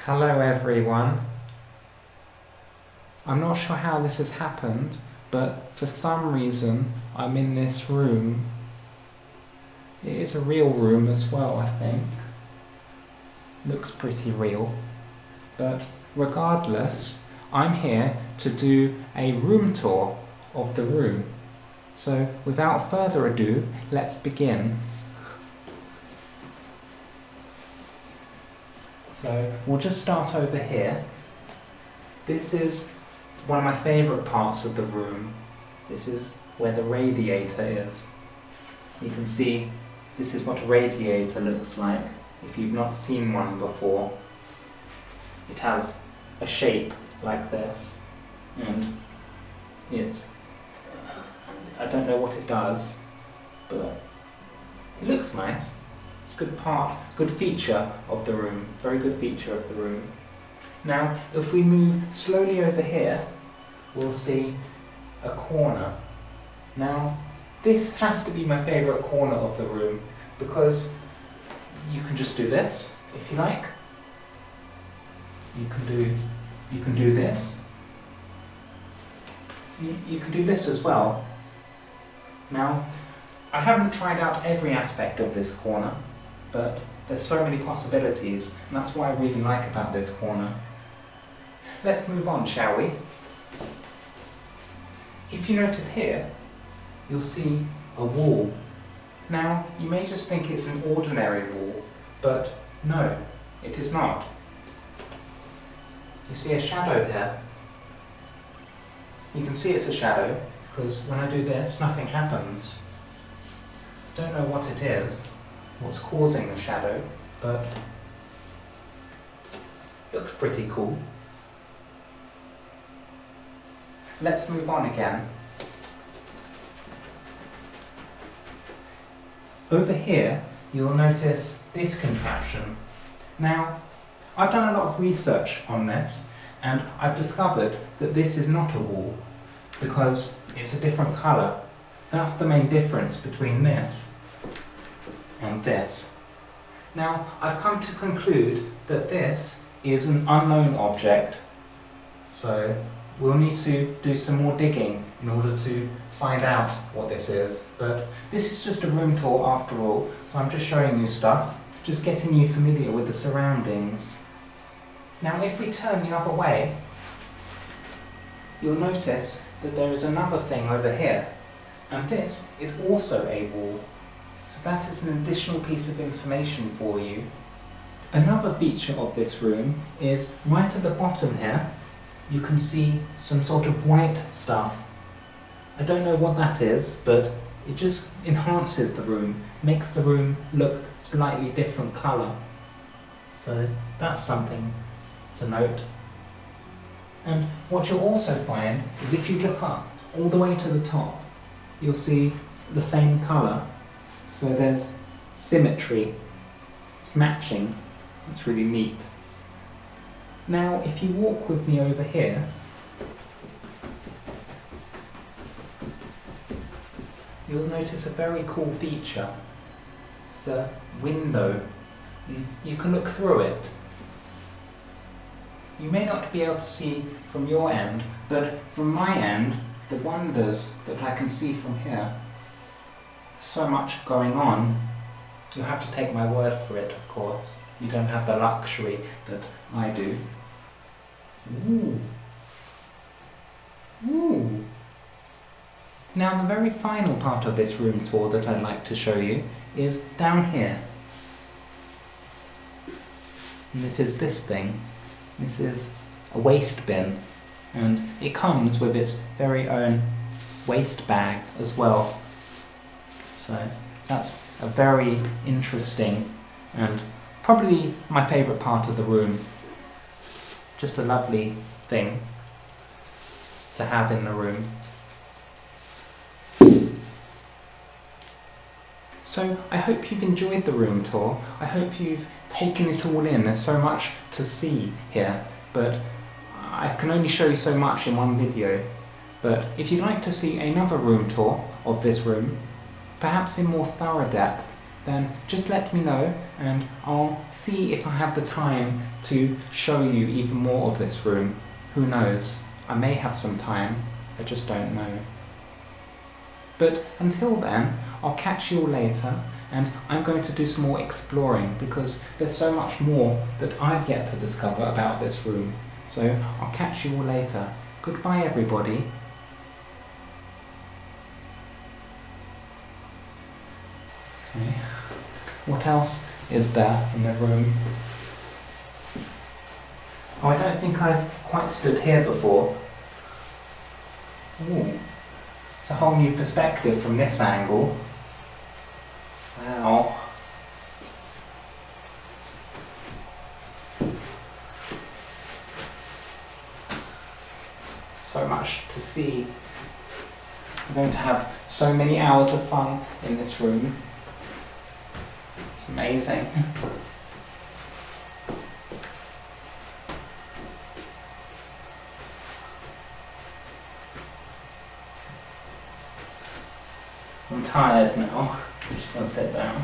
Hello everyone. I'm not sure how this has happened, but for some reason I'm in this room. It is a real room as well, I think. Looks pretty real. But regardless, I'm here to do a room tour of the room. So without further ado, let's begin. So we'll just start over here. This is one of my favourite parts of the room. This is where the radiator is. You can see this is what a radiator looks like if you've not seen one before. It has a shape like this, and I don't know what it does, but it looks nice. Good feature of the room, very good feature of the room. Now, if we move slowly over here, we'll see a corner. Now, this has to be my favourite corner of the room because you can just do this, if you like. You can do this. You can do this as well. Now, I haven't tried out every aspect of this corner, but there's so many possibilities, and that's what I really like about this corner. Let's move on, shall we? If you notice here, you'll see a wall. Now, you may just think it's an ordinary wall, but no, it is not. You see a shadow here. You can see it's a shadow, because when I do this, nothing happens. Don't know what it is, what's causing the shadow, but looks pretty cool. Let's move on again. Over here, you'll notice this contraption. Now, I've done a lot of research on this, and I've discovered that this is not a wall, because it's a different colour. That's the main difference between this and this. Now, I've come to conclude that this is an unknown object, so we'll need to do some more digging in order to find out what this is. But this is just a room tour after all, so I'm just showing you stuff, just getting you familiar with the surroundings. Now, if we turn the other way, you'll notice that there is another thing over here, and this is also a wall. So that is an additional piece of information for you. Another feature of this room is right at the bottom here, you can see some sort of white stuff. I don't know what that is, but it just enhances the room, makes the room look slightly different colour. So that's something to note. And what you'll also find is if you look up all the way to the top, you'll see the same colour. So there's symmetry, it's matching, it's really neat. Now, if you walk with me over here, you'll notice a very cool feature. It's a window. You can look through it. You may not be able to see from your end, but from my end, the wonders that I can see from here. So much going on. You'll have to take my word for it, of course. You don't have the luxury that I do. Ooh. Ooh. Now, the very final part of this room tour that I'd like to show you is down here. And it is this thing. This is a waste bin, and it comes with its very own waste bag as well. So that's a very interesting and probably my favourite part of the room. Just a lovely thing to have in the room. So I hope you've enjoyed the room tour. I hope you've taken it all in. There's so much to see here, but I can only show you so much in one video. But if you'd like to see another room tour of this room, perhaps in more thorough depth, then just let me know and I'll see if I have the time to show you even more of this room. Who knows? I may have some time, I just don't know. But until then, I'll catch you all later, and I'm going to do some more exploring because there's so much more that I've yet to discover about this room. So I'll catch you all later. Goodbye everybody. Okay. What else is there in the room? Oh, I don't think I've quite stood here before. Ooh, it's a whole new perspective from this angle. Wow. So much to see. I'm going to have so many hours of fun in this room. It's amazing. I'm tired now. I'm just gonna sit down.